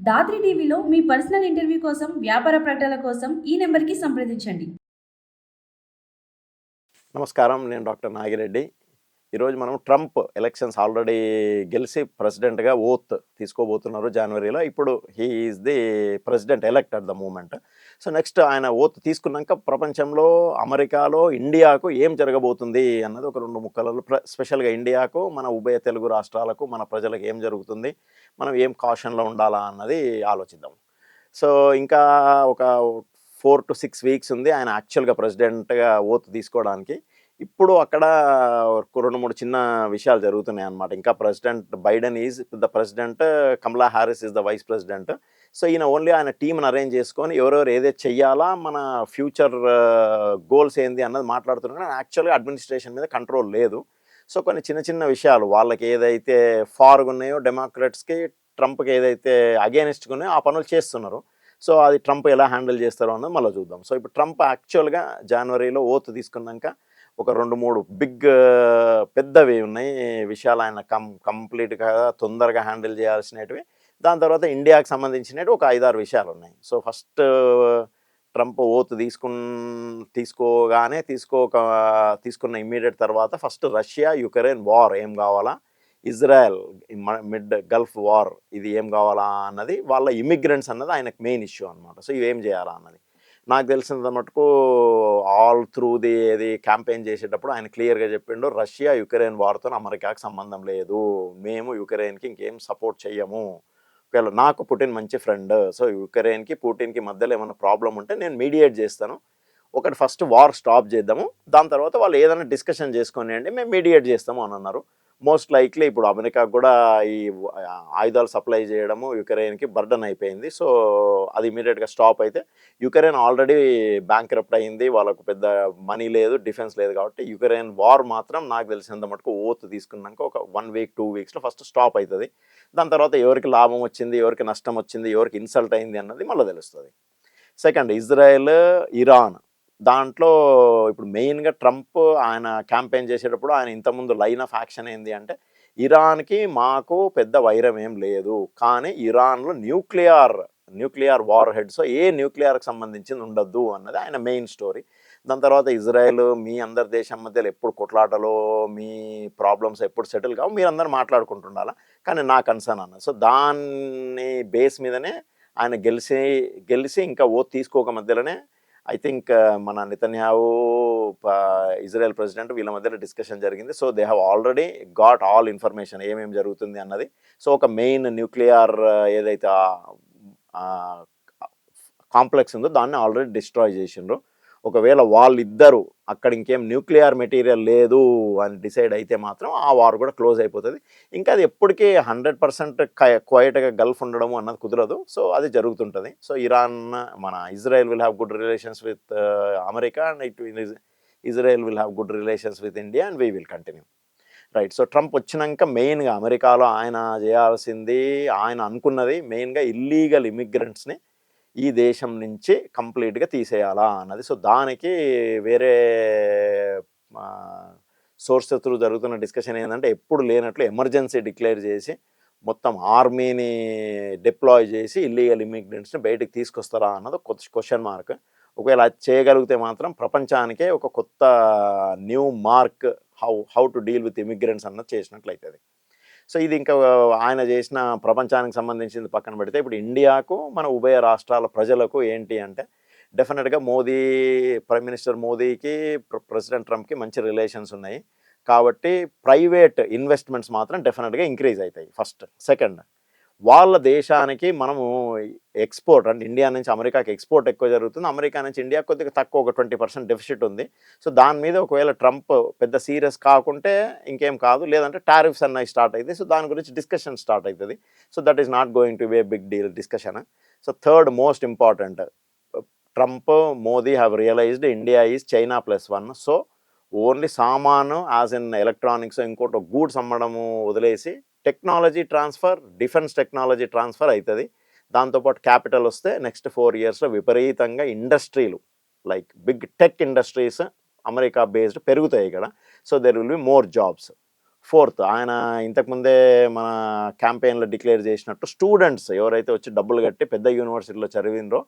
దాత్రి టీవీలో మీ personal interview కోసం, వ్యాపార ప్రకటనల కోసం ఈ నెంబర్కి సంప్రదించండి. నమస్కారం, నేను డాక్టర్ నాగిరెడ్డి. ఈరోజు మనం ట్రంప్ ఎలక్షన్స్ ఆల్రెడీ గెలిచి ప్రెసిడెంట్గా ఓత్ తీసుకోబోతున్నారు జనవరిలో. ఇప్పుడు he is the president elect at the moment. So next ఆయన ఓత్ తీసుకున్నాక ప్రపంచంలో, అమెరికాలో, ఇండియాకు ఏం జరగబోతుంది అన్నది ఒక రెండు ముక్కలలో, స్పెషల్గా ఇండియాకు, మన ఉభయ తెలుగు రాష్ట్రాలకు, మన ప్రజలకు ఏం జరుగుతుంది, మనం ఏం కాషన్లో ఉండాలా అన్నది ఆలోచిద్దాం. సో ఇంకా ఒక 4 to 6 వీక్స్ ఉంది ఆయన యాక్చువల్గా ప్రెసిడెంట్గా ఓత్ తీసుకోవడానికి. ఇప్పుడు అక్కడ రెండు మూడు చిన్న విషయాలు జరుగుతున్నాయి అన్నమాట. ఇంకా president Biden is the president, Kamala Harris is the vice president. So ఈయన ఓన్లీ ఆయన టీంని అరేంజ్ చేసుకొని ఎవరెవరు ఏదైతే చెయ్యాలా, మన ఫ్యూచర్ గోల్స్ ఏంది అన్నది మాట్లాడుతున్నారు. కానీ యాక్చువల్గా అడ్మినిస్ట్రేషన్ మీద కంట్రోల్ లేదు. సో కొన్ని చిన్న చిన్న విషయాలు, వాళ్ళకి ఏదైతే ఫార్గా ఉన్నాయో డెమోక్రాట్స్కి, ట్రంప్కి ఏదైతే అగేనిస్ట్గా ఉన్నాయో ఆ పనులు చేస్తున్నారు. సో అది ట్రంప్ ఎలా హ్యాండిల్ చేస్తారో అన్నది మళ్ళీ చూద్దాం. సో ఇప్పుడు ట్రంప్ యాక్చువల్గా జనవరిలో ఓత్ తీసుకున్నాక ఒక 2-3 బిగ్ పెద్దవి ఉన్నాయి విషయాలు ఆయన కంప్లీట్గా తొందరగా హ్యాండిల్ చేయాల్సినవి. దాని తర్వాత ఇండియాకి సంబంధించినవి ఒక 5-6 విషయాలు ఉన్నాయి. సో ఫస్ట్ ట్రంప్ ఓత్ తీసుకున్న ఇమ్మీడియట్ తర్వాత ఫస్ట్ రష్యా యుక్రెయిన్ వార్ ఏం కావాలా, ఇజ్రాయెల్ మిడ్ గల్ఫ్ వార్ ఇది ఏం కావాలా అన్నది, వాళ్ళ ఇమిగ్రెంట్స్ అన్నది ఆయనకు మెయిన్ ఇష్యూ అనమాట. సో ఇవేం చేయాలా అన్నది నాకు తెలిసినంత మటుకు ఆల్ త్రూ ఏది క్యాంపెయిన్ చేసేటప్పుడు ఆయన క్లియర్గా చెప్పిండు, రష్యా యుక్రెయిన్ వార్తో అమెరికాకి సంబంధం లేదు, మేము యుక్రెయిన్కి ఇంకేం సపోర్ట్ చెయ్యము. ఒకవేళ నాకు పుటిన్ మంచి ఫ్రెండ్, సో యుక్రెయిన్కి పుటిన్కి మధ్యలో ఏమైనా ప్రాబ్లం ఉంటే నేను మీడియేట్ చేస్తాను, ఒకటి ఫస్ట్ వార్ స్టాప్ చేద్దాము, దాని తర్వాత వాళ్ళు ఏదైనా డిస్కషన్ చేసుకొనియండి, మేము మీడియేట్ చేస్తాము అని అన్నారు. మోస్ట్ లైక్లీ ఇప్పుడు అమెరికాకు కూడా ఈ ఆయుధాలు సప్లై చేయడము యుక్రెయిన్కి బర్డన్ అయిపోయింది. సో అది ఇమీడియట్గా స్టాప్ అయితే, యుక్రెయిన్ ఆల్రెడీ బ్యాంక్రప్ట్ అయింది, వాళ్ళకు పెద్ద మనీ లేదు, డిఫెన్స్ లేదు. కాబట్టి యుక్రెయిన్ వార్ మాత్రం నాకు తెలిసినంత మటుకు ఓత్ తీసుకున్నాక ఒక 1 week 2 weeksలో ఫస్ట్ స్టాప్ అవుతుంది. దాని తర్వాత ఎవరికి లాభం వచ్చింది, ఎవరికి నష్టం వచ్చింది, ఎవరికి ఇన్సల్ట్ అయింది అన్నది మళ్ళీ తెలుస్తుంది. Second Israel, Iran. దాంట్లో ఇప్పుడు మెయిన్గా ట్రంప్ ఆయన క్యాంపెయిన్ చేసేటప్పుడు ఆయన ఇంతకుముందు లైన్ ఆఫ్ యాక్షన్ ఏంది అంటే, ఇరాన్కి మాకు పెద్ద వైరం ఏం లేదు, కానీ ఇరాన్లో న్యూక్లియర్ వార్ హెడ్స్, ఏ న్యూక్లియర్కి సంబంధించింది ఉండద్దు అన్నది ఆయన మెయిన్ స్టోరీ. దాని తర్వాత ఇజ్రాయెల్, మీ అందరి దేశం మధ్యలో ఎప్పుడు కొట్లాటలో, మీ ప్రాబ్లమ్స్ ఎప్పుడు సెటిల్ కావు, మీరందరూ మాట్లాడుకుంటుండాలా, కానీ నా కన్సర్న్ అన్నది. సో దాన్ని బేస్ మీదనే ఆయన గెలిచి ఇంకా ఓత్ తీసుకోక మధ్యలోనే ఐ థింక్ మన నెతన్యాహు, ఇజ్రాయెల్ ప్రెసిడెంట్, వీళ్ళ మధ్యలో డిస్కషన్ జరిగింది. So they have already got all information ఏమేమి జరుగుతుంది అన్నది. సో ఒక మెయిన్ న్యూక్లియర్ ఏదైతే కాంప్లెక్స్ ఉందో దాన్ని ఆల్రెడీ డిస్ట్రాయ్ చేసిండ్రు. ఒకవేళ వాళ్ళిద్దరూ అక్కడ ఇంకేం న్యూక్లియర్ మెటీరియల్ లేదు అని డిసైడ్ అయితే మాత్రం ఆ వార్ కూడా క్లోజ్ అయిపోతుంది. ఇంకా అది ఎప్పటికీ 100% క్వైట్గా గల్ఫ్ ఉండడము అన్నది కుదరదు. సో అది జరుగుతుంటుంది. So Israel will have good relations with America, and Israel will have good relations with India, and we will continue. Right. So Trump వచ్చినాక మెయిన్గా అమెరికాలో ఆయన చేయాల్సింది, ఆయన అనుకున్నది మెయిన్గా ఇల్లీగల్ ఇమిగ్రెంట్స్ని ఈ దేశం నుంచి కంప్లీట్గా తీసేయాలా అన్నది. సో దానికి వేరే సోర్సెస్ త్రూ జరుగుతున్న డిస్కషన్ ఏంటంటే, ఎప్పుడు లేనట్లు ఎమర్జెన్సీ డిక్లేర్ చేసి మొత్తం ఆర్మీని డిప్లాయ్ చేసి ఇల్లీగల్ ఇమిగ్రెంట్స్ని బయటకు తీసుకొస్తారా అన్నది క్వశ్చన్ మార్క్. ఒకవేళ అది చేయగలిగితే మాత్రం ప్రపంచానికే ఒక కొత్త new mark, how to deal with immigrants అన్నది చేసినట్లయితుంది. సో ఇది ఇంకా ఆయన చేసిన ప్రపంచానికి సంబంధించింది పక్కన పెడితే, ఇప్పుడు ఇండియాకు, మన ఉభయ రాష్ట్రాల ప్రజలకు ఏంటి అంటే, డెఫినెట్గా ప్రైమ్ మినిస్టర్ మోదీకి ప్రెసిడెంట్ ట్రంప్కి మంచి రిలేషన్స్ ఉన్నాయి. కాబట్టి ప్రైవేట్ ఇన్వెస్ట్మెంట్స్ మాత్రం డెఫినెట్గా ఇంక్రీజ్ అవుతాయి ఫస్ట్. సెకండ్, వాళ్ళ దేశానికి మనము ఎక్స్పోర్ట్ అంటే ఇండియా నుంచి అమెరికాకి ఎక్స్పోర్ట్ ఎక్కువ జరుగుతుంది, అమెరికా నుంచి ఇండియా కొద్దిగా తక్కువ, ఒక 20% డెఫిసిట్ ఉంది. సో దాని మీద ఒకవేళ ట్రంప్ పెద్ద సీరియస్ కాకుంటే ఇంకేం కాదు, లేదంటే టారిఫ్స్ అన్నవి స్టార్ట్ అవుతాయి. సో దాని గురించి డిస్కషన్ స్టార్ట్ అవుతుంది. So that is not going to be a big deal discussion. So third most important, Trump, Modi have realised India is China +1. So only సామాను యాజ్ ఇన్ ఎలక్ట్రానిక్స్, ఇంకోటి goods అమ్మడము వదిలేసి technology transfer, defence technology transfer అవుతుంది. దాంతోపాటు capital వస్తే next 4 yearsలో విపరీతంగా ఇండస్ట్రీలు, like big tech industries America based పెరుగుతాయి ఇక్కడ. So there will be more jobs. Fourth ఆయన ఇంతకుముందే మన క్యాంపెయిన్లో డిక్లేర్ చేసినట్టు స్టూడెంట్స్ ఎవరైతే వచ్చి డబ్బులు కట్టి పెద్ద యూనివర్సిటీలో చదివినరో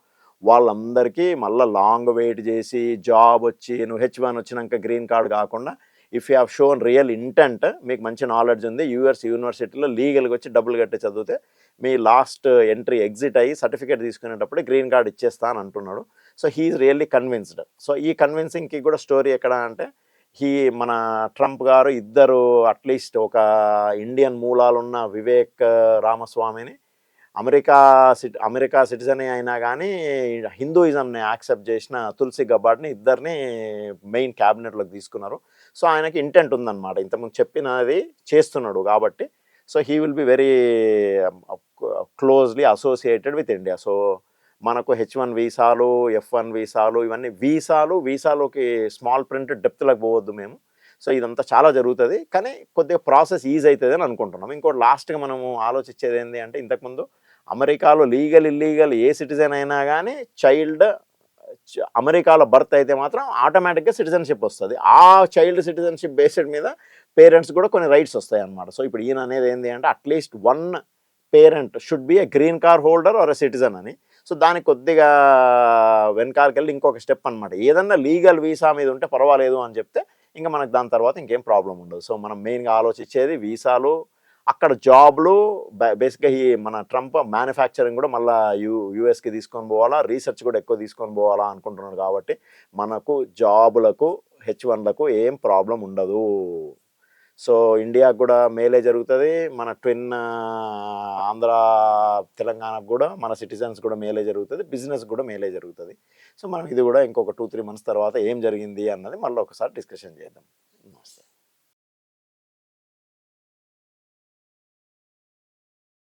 వాళ్ళందరికీ మళ్ళీ లాంగ్ వెయిట్ చేసి జాబ్ వచ్చి నువ్వు H1 వచ్చినాక గ్రీన్ కార్డ్ కాకుండా if you have shown real intent మీకు మంచి నాలెడ్జ్ ఉంది యూనివర్సిటీలో లీగల్గా వచ్చి డబ్బులు కట్టి చదివితే మీ లాస్ట్ ఎంట్రీ ఎగ్జిట్ అయ్యి సర్టిఫికేట్ తీసుకునేటప్పుడు గ్రీన్ కార్డ్ ఇచ్చేస్తా అని అంటున్నాడు. So he's really convinced. So ఈ కన్విన్సింగ్కి కూడా స్టోరీ ఎక్కడ అంటే మన ట్రంప్ గారు ఇద్దరు అట్లీస్ట్ ఒక ఇండియన్ మూలాలున్న వివేక్ రామస్వామిని అమెరికా సిటిజనే అయినా కానీ హిందూయిజంని యాక్సెప్ట్ చేసిన తులసి గబాడ్ని ఇద్దరిని మెయిన్ క్యాబినెట్లోకి తీసుకున్నారు. సో ఆయనకి ఇంటెంట్ ఉందన్నమాట, ఇంతకుముందు చెప్పినది చేస్తున్నాడు కాబట్టి. So he will be very closely associated with India. So మనకు H1 వీసాలు, F1 వీసాలు, ఇవన్నీ వీసాలోకి స్మాల్ ప్రింట్ డెప్త్లకు పోవద్దు మేము. సో ఇదంతా చాలా జరుగుతుంది, కానీ కొద్దిగా ప్రాసెస్ ఈజీ అవుతుంది అని అనుకుంటున్నాం. ఇంకోటి లాస్ట్గా మనము ఆలోచించేది ఏంటి అంటే, ఇంతకుముందు అమెరికాలో ఇల్లీగల్ ఏ సిటిజన్ అయినా కానీ అమెరికాలో బర్త్ అయితే మాత్రం ఆటోమేటిక్గా సిటిజన్షిప్ వస్తుంది. ఆ చైల్డ్ సిటిజన్షిప్ బేస్డ్ మీద పేరెంట్స్ కూడా కొన్ని రైట్స్ వస్తాయి అన్నమాట. సో ఇప్పుడు ఈయన అనేది ఏంటి అంటే at least one parent should be a green card holder or a citizen అని. సో దానికి కొద్దిగా వెనకాలకి వెళ్ళి ఇంకొక స్టెప్ అనమాట, ఏదన్నా లీగల్ వీసా మీద ఉంటే పర్వాలేదు అని చెప్తే ఇంకా మనకు దాని తర్వాత ఇంకేం ప్రాబ్లం ఉండదు. సో మనం మెయిన్గా ఆలోచించేది వీసాలు, అక్కడ జాబ్లు. బేసిక్గా ఈ మన ట్రంప్ మ్యానుఫ్యాక్చరింగ్ కూడా మళ్ళీ యూఎస్కి తీసుకొని పోవాలా, రీసెర్చ్ కూడా ఎక్కువ తీసుకొని పోవాలా అనుకుంటున్నాడు. కాబట్టి మనకు జాబులకు H1లకు ఏం ప్రాబ్లం ఉండదు. సో ఇండియాకు కూడా మేలే జరుగుతుంది, మన ట్విన్ ఆంధ్ర తెలంగాణకు కూడా మన సిటిజన్స్ కూడా మేలే జరుగుతుంది, బిజినెస్ కూడా మేలే జరుగుతుంది. సో మనం ఇది కూడా ఇంకొక 2-3 మంత్స్ తర్వాత ఏం జరిగింది అన్నది మళ్ళీ ఒకసారి డిస్కషన్ చేద్దాం.